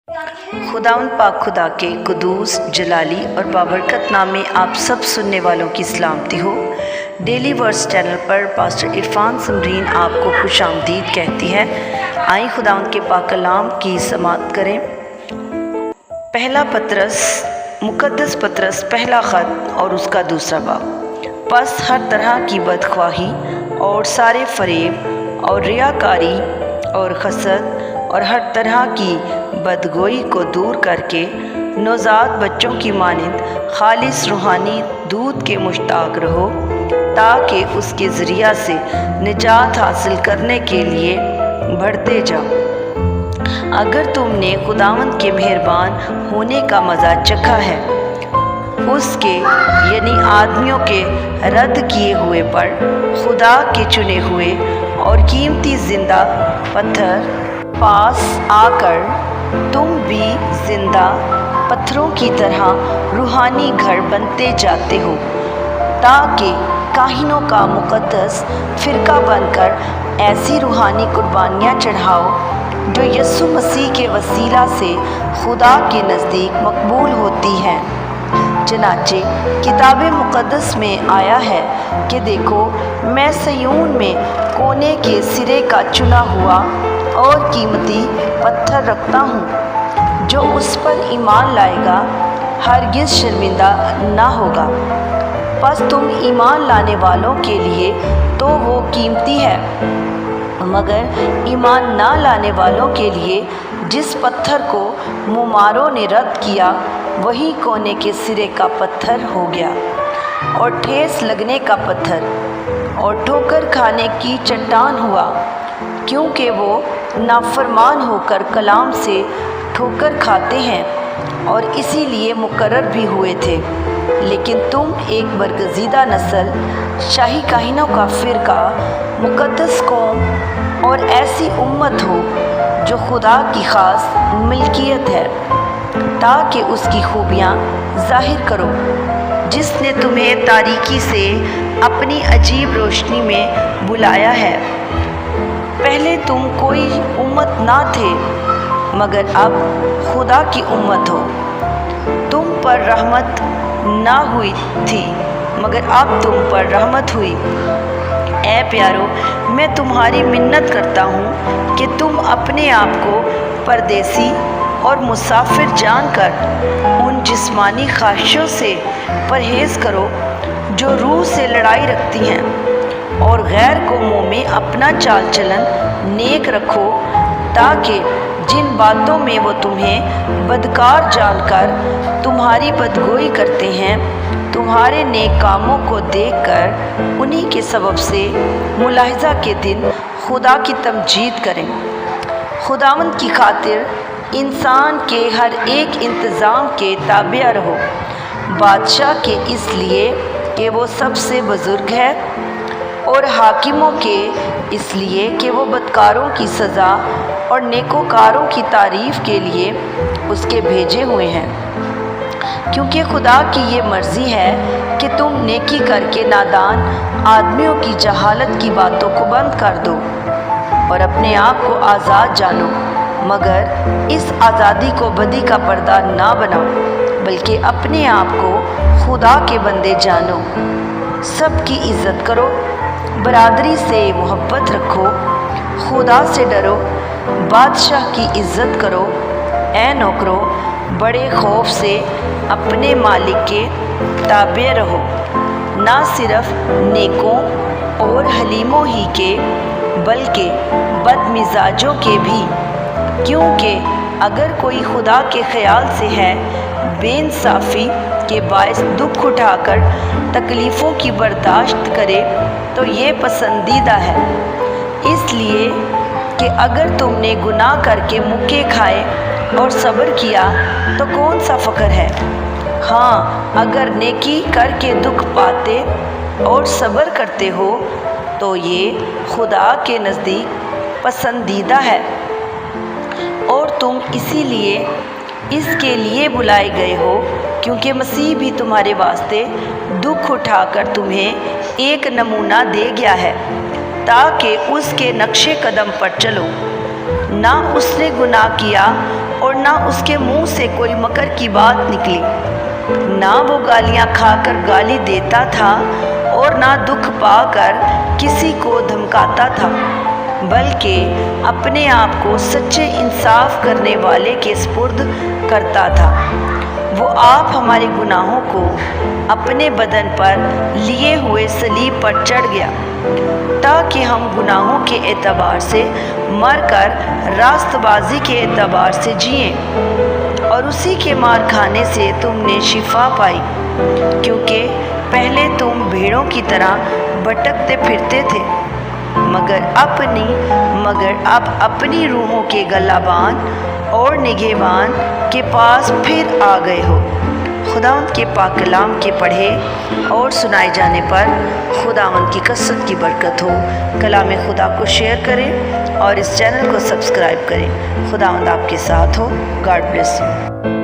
खुदावंद पाक खुदा के कुदूस जलाली और बाबरकत नाम में आप सब सुनने वालों की सलामती हो। डेली वर्ड्स चैनल पर पास्टर इरफान समरीन आपको खुशामदीद कहती है। आइए खुदावंद के पाक कलाम की समाअत करें। पहला पतरस मुकद्दस पतरस पहला ख़त और उसका दूसरा बाब। बस हर तरह की बदख्वाही और सारे फरेब और रियाकारी और खसत और हर तरह की बदगोई को दूर करके नौज़ाद बच्चों की मानिंद खालिस रूहानी दूध के मुश्ताक रहो, ताकि उसके ज़रिया से निजात हासिल करने के लिए बढ़ते जाओ। अगर तुमने खुदावंद के मेहरबान होने का मज़ा चखा है, उसके यानी आदमियों के रद्द किए हुए पर खुदा के चुने हुए और कीमती जिंदा पत्थर पास आकर तुम भी जिंदा पत्थरों की तरह रूहानी घर बनते जाते हो, ताकि काहिनों का मुकद्दस फ़िरका बनकर ऐसी रूहानी कुर्बानियाँ चढ़ाओ जो यीशु मसीह के वसीला से खुदा के नज़दीक मकबूल होती हैं। चनाचे किताब मुक़द्दस में आया है कि देखो, मैं सयून में कोने के सिरे का चुना हुआ और कीमती पत्थर रखता हूँ, जो उस पर ईमान लाएगा हरगिज़ शर्मिंदा ना होगा। बस तुम ईमान लाने वालों के लिए तो वो कीमती है, मगर ईमान ना लाने वालों के लिए जिस पत्थर को मुमारों ने रद्द किया, वही कोने के सिरे का पत्थर हो गया और ठेस लगने का पत्थर और ठोकर खाने की चट्टान हुआ, क्योंकि वो नाफरमान होकर कलाम से ठोकर खाते हैं और इसीलिए मुकर्रर भी हुए थे। लेकिन तुम एक बरगज़ीदा नस्ल, शाही काहिनों का फ़िरका, मुक़द्दस कौम और ऐसी उम्मत हो जो खुदा की ख़ास मिल्कियत है, ताकि उसकी खूबियाँ ज़ाहिर करो, जिसने तुम्हें तारीकी से अपनी अजीब रोशनी में बुलाया है। पहले तुम कोई उम्मत ना थे, मगर अब खुदा की उम्मत हो। तुम पर रहमत ना हुई थी, मगर अब तुम पर रहमत हुई। ऐ प्यारो, मैं तुम्हारी मिन्नत करता हूँ कि तुम अपने आप को परदेसी और मुसाफिर जानकर उन जिस्मानी ख्वाहिशों से परहेज़ करो जो रूह से लड़ाई रखती हैं, और गैर कौमों में अपना चाल चलन नेक रखो, ताकि जिन बातों में वो तुम्हें बदकार जानकर तुम्हारी बदगोई करते हैं, तुम्हारे नेक कामों को देखकर उन्हीं के सबब से मुलाहिज़ा के दिन खुदा की तमजीद करें। खुदावंद की खातिर इंसान के हर एक इंतज़ाम के ताबिया रहो, बादशाह के इसलिए कि वो सबसे बुज़ुर्ग है, और हाकिमों के इसलिए कि वो बदकारों की सज़ा और नेकोकारों की तारीफ़ के लिए उसके भेजे हुए हैं। क्योंकि खुदा की ये मर्ज़ी है कि तुम नेकी करके नादान आदमियों की जहालत की बातों को बंद कर दो और अपने आप को आज़ाद जानो, मगर इस आज़ादी को बदी का पर्दा ना बनाओ, बल्कि अपने आप को खुदा के बंदे जानो। सबकी इज़्ज़त करो, बरादरी से मोहब्बत रखो, खुदा से डरो, बादशाह की इज़्ज़त करो। ऐ नौकरों, बड़े खौफ से अपने मालिक के ताबे रहो, ना सिर्फ नेकों और हलीमों ही के, बल्कि बदमिजाजों के भी। क्योंकि अगर कोई खुदा के ख्याल से है, बेइंसाफ़ी के बायस दुख उठाकर तकलीफ़ों की बर्दाश्त करे, तो ये पसंदीदा है। इसलिए कि अगर तुमने गुनाह करके मुक्के खाए और सब्र किया, तो कौन सा फ़ख्र है। हाँ, अगर नेकी करके दुख पाते और सब्र करते हो, तो ये खुदा के नज़दीक पसंदीदा है। और तुम इसीलिए इसके लिए बुलाए गए हो, क्योंकि मसीह भी तुम्हारे वास्ते दुख उठाकर तुम्हें एक नमूना दे गया है, ताकि उसके नक्शे कदम पर चलो। نہ اس نے گناہ کیا اور نہ اس کے منہ سے کوئی مکر کی بات نکلی، نہ وہ گالیاں کھا کر گالی دیتا تھا اور نہ دکھ پا کر کسی کو دھمکاتا تھا، بلکہ اپنے آپ کو سچے انصاف کرنے والے کے سپرد کرتا تھا۔ وہ آپ ہمارے گناہوں کو اپنے بدن پر لیے ہوئے صلیب پر چڑھ گیا تاکہ ہم گناہوں کے اعتبار سے مر کر راست بازی کے اعتبار سے جئیں، اور اسی کے مار کھانے سے تم نے شفا پائی، کیونکہ پہلے تم بھیڑوں کی طرح بھٹکتے پھرتے تھے، مگر اب اپنی روحوں کے گلابان اور نگہبان کے پاس پھر آ گئے ہو۔ خداوند کے پاک کلام کے پڑھے اور سنائے جانے پر خداوند کی کثرت کی برکت ہو۔ کلام خدا کو شیئر کریں اور اس چینل کو سبسکرائب کریں۔ خداوند آپ کے ساتھ ہو۔ God bless you.